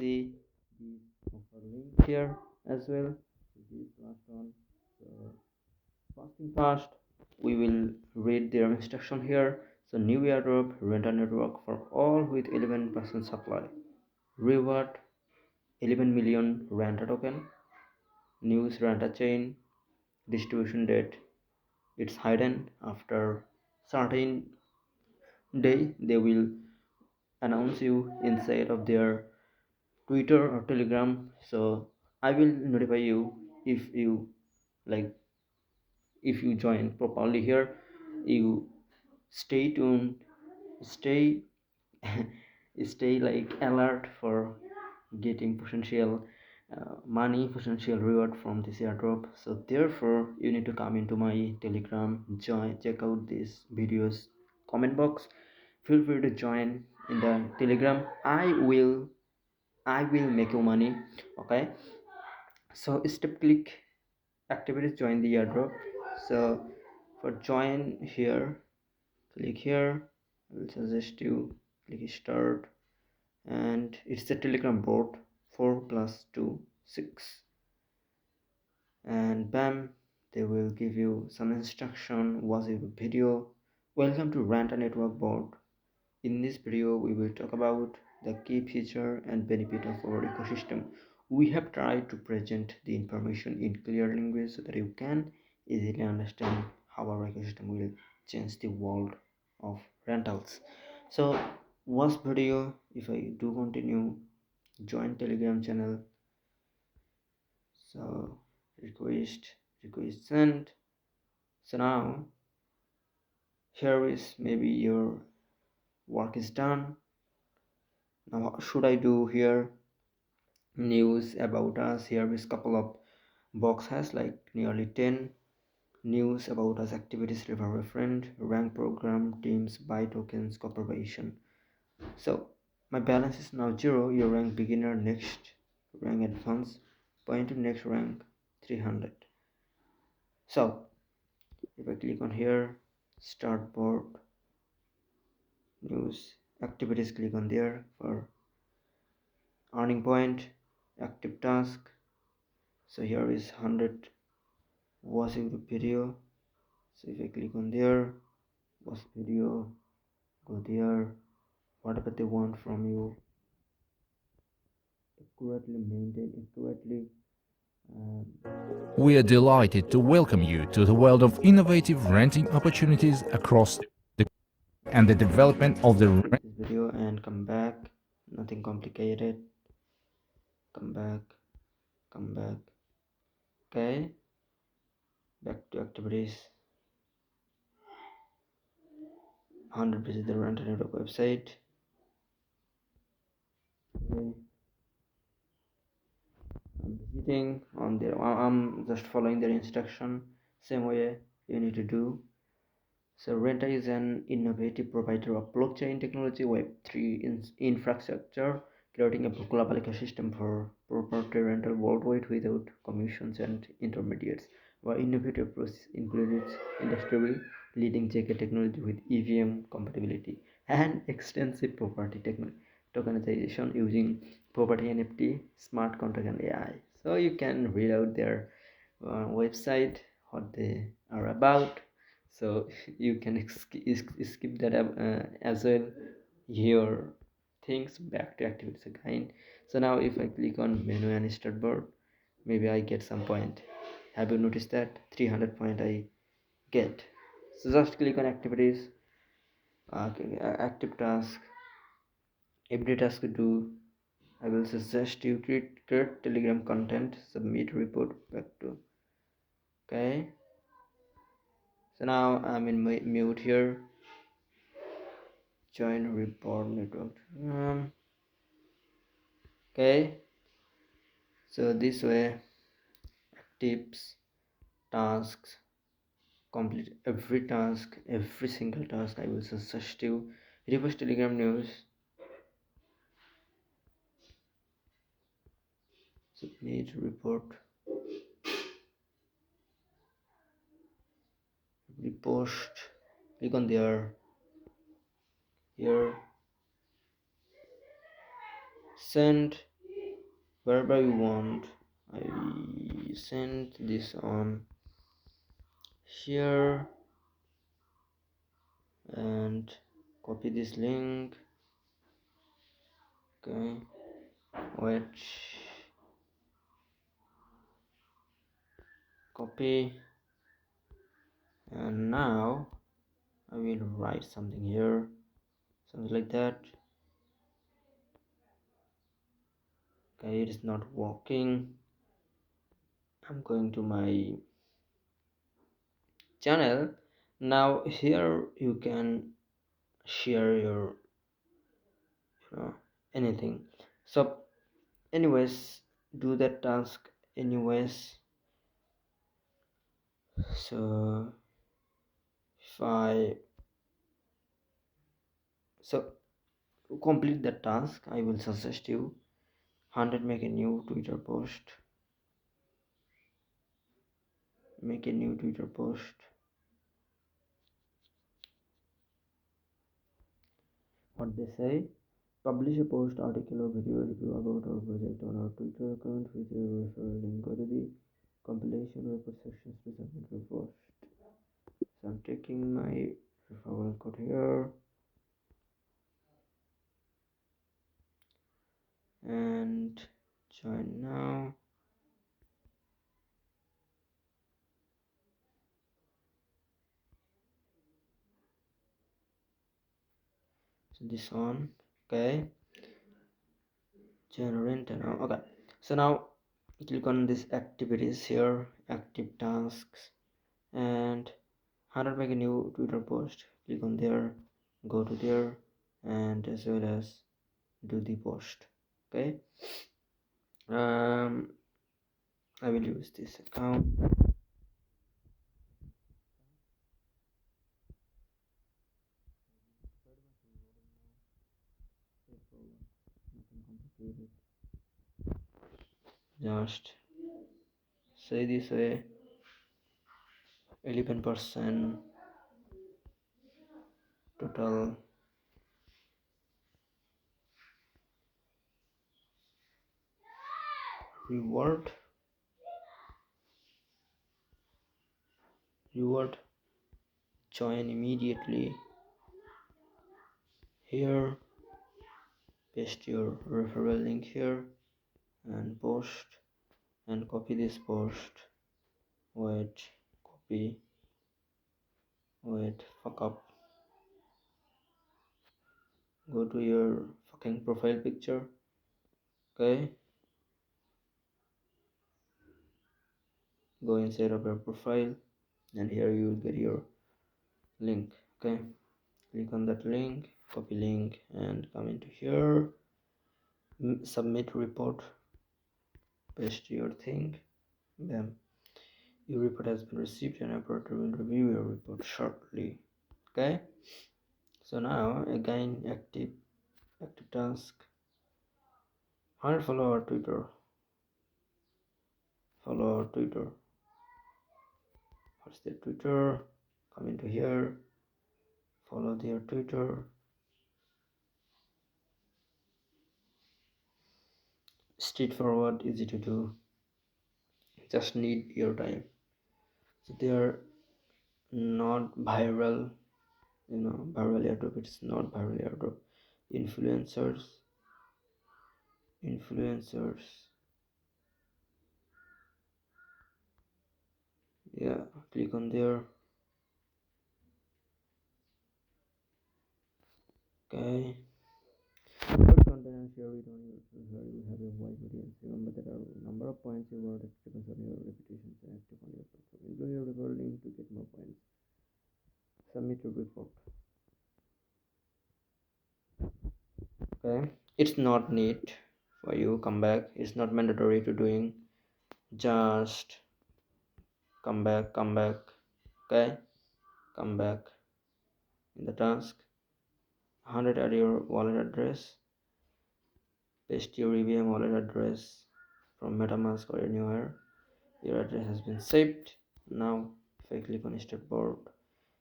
see the offer link here as well. This last one. So first thing first, we will read their instruction here. So new airdrop, Renta network for all with 11% supply. Reward 11 million Renta token. News Renta chain. Distribution date. It's hidden. After certain day, they will announce you inside of their Twitter or Telegram. So I will notify you if you like, if you join properly here. You stay tuned, stay stay like alert for getting potential money, potential reward from this airdrop. So therefore you need to come into my Telegram, join, check out these videos comment box. Feel free to join in the Telegram. I will make you money. Okay, so step click activities, join the airdrop. So for join here, click here. I will suggest you click start, and it's a Telegram board 4 plus 2 6, and bam, they will give you some instruction, watch a video. Welcome to RentaNetwork board. In this video, we will talk about the key feature and benefit of our ecosystem. We have tried to present the information in clear language so that you can easily understand how our ecosystem will change the world of rentals. So, watch video. If I do continue, join Telegram channel. So, request sent. So now, here is maybe your work is done. Now, what should I do here? News about us. Here is couple of box has like nearly 10. News about us, activities, refer a friend, rank program, teams, buy tokens, cooperation. So my balance is now 0. Your rank beginner, next rank advanced, point to next rank 300. So if I click on here, start board, news, activities, click on there for earning point, active task. So here is 100 watching the video. So if I click on there, watch video, go there, whatever they want from you, accurately maintain, accurately. We are delighted to welcome you to the world of innovative renting opportunities across the and the development of the This video and come back. Nothing complicated. Come back. Come back. Okay. Back to activities. 100 visit the RentaNetwork website. Okay. I'm visiting on there. I'm just following their instruction. Same way you need to do. So Renta is an innovative provider of blockchain technology, Web3 infrastructure, creating a global ecosystem for property rental worldwide without commissions and intermediates. Our innovative process includes industry leading JK technology with EVM compatibility and extensive property tokenization using property NFT, smart contract, and AI. So you can read out their website, what they are about. So you can skip that as well. Your things back to activities again. So now if I click on menu and start board, maybe I get some point. Have you noticed that 300 point I get? So just click on activities, active task, every task to do. I will suggest you create Telegram content, submit report back to. Okay, so now I'm in my mute here. Join report network. Okay, so this way tips, tasks, complete every task, every single task. I will suggest you reverse Telegram news, submit report, repost, click on there, here, send, wherever you want. I send this on here and copy this link. Okay, wait, copy, and now I will write something here, something like that. Okay, it is not working. I'm going to my channel. Now here you can share your anything. So anyways, do that task anyways. So if I to complete the task, I will suggest you 100 make a new Twitter post. Make a new Twitter post. What they say: publish a post, article, or video review about our project on our Twitter account with your referral link. Go to the compilation report section to submit your post. So I'm taking my referral code here and join now. So this one, okay. Generate now. Okay. So now click on this activities here, active tasks, and 100 make a new Twitter post. Click on there, go to there, and as well as do the post. Okay. I will use this account. Just say this way: 11% total reward. Join immediately. Here, paste your referral link here and post, and copy this post. Wait, copy. Wait, fuck up. Go to your fucking profile picture. Okay, go inside of your profile, and here you will get your link. Okay, click on that link, copy link, and come into here. Submit report. Paste your thing. Bam. Your report has been received, and operator will review your report shortly. Okay, so now again active task. 100 follow our Twitter. What's their Twitter? Come into here, follow their Twitter. Straightforward, easy to do, just need your time. So they are not viral, viral airdrop. It's not viral airdrop. Influencers. Yeah, click on there. Okay, good content and share it on your where you have a wide audience. Remember that a number of points you were depends on your reputation and active on your platform. Enjoy your referral link to get more points. Submit your report. Okay, it's not need for you come back. It's not mandatory to doing. Just come back. Okay, come back in the task. 100 at your wallet address. Paste your EVM wallet address from MetaMask or anywhere. Your address has been saved. Now if I click on start board,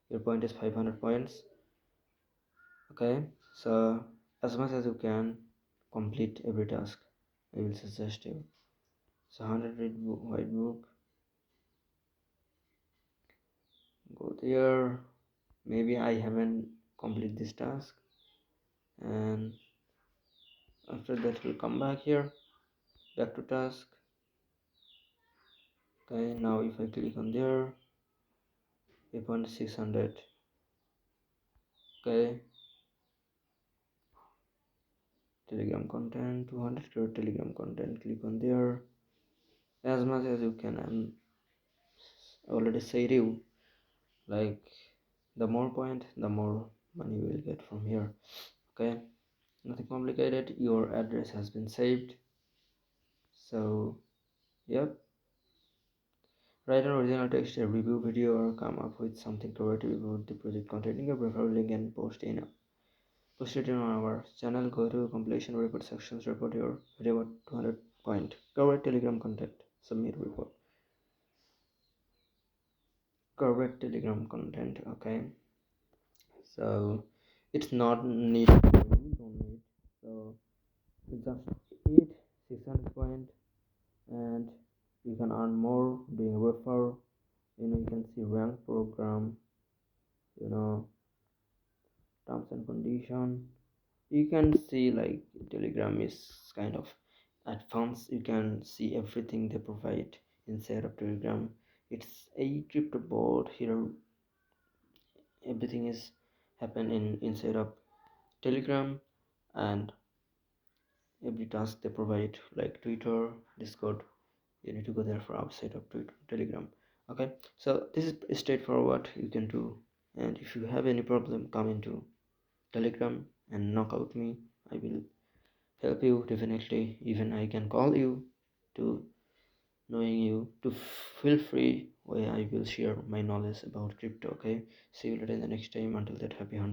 your point is 500 points. Okay, so as much as you can complete every task I will suggest you. It's a 100 read book, white book. Go there. Maybe I haven't complete this task, and after that we'll come back here, back to task. Okay, now if I click on there, 8.600. Okay, telegram content, 200 crore telegram content. Click on there as much as you can. I'm already said you, like, the more point, the more money you will get from here. Okay, nothing complicated. Your address has been saved. So yep, write an original text, a review video, or come up with something creative about the project containing a preferred link and post it in on our channel. Go to completion report sections, report your video about 200 point. Correct telegram content, submit report. Correct telegram content. Okay, so it's not needed, you don't need. So just eat 600 point, and you can earn more doing refer. You can see rank program, you know terms and condition. You can see, like, telegram is kind of advanced. You can see everything they provide inside of telegram. It's a crypto board here. Everything is happen in inside of telegram, and every task they provide, like Twitter, Discord, you need to go there for outside of Twitter, telegram. Okay, so this is straightforward, you can do. And if you have any problem, come into telegram and knock out me. I will help you definitely. Even I can call you to knowing you to feel free where I will share my knowledge about crypto. Okay, see you later in the next time. Until that, happy hunting.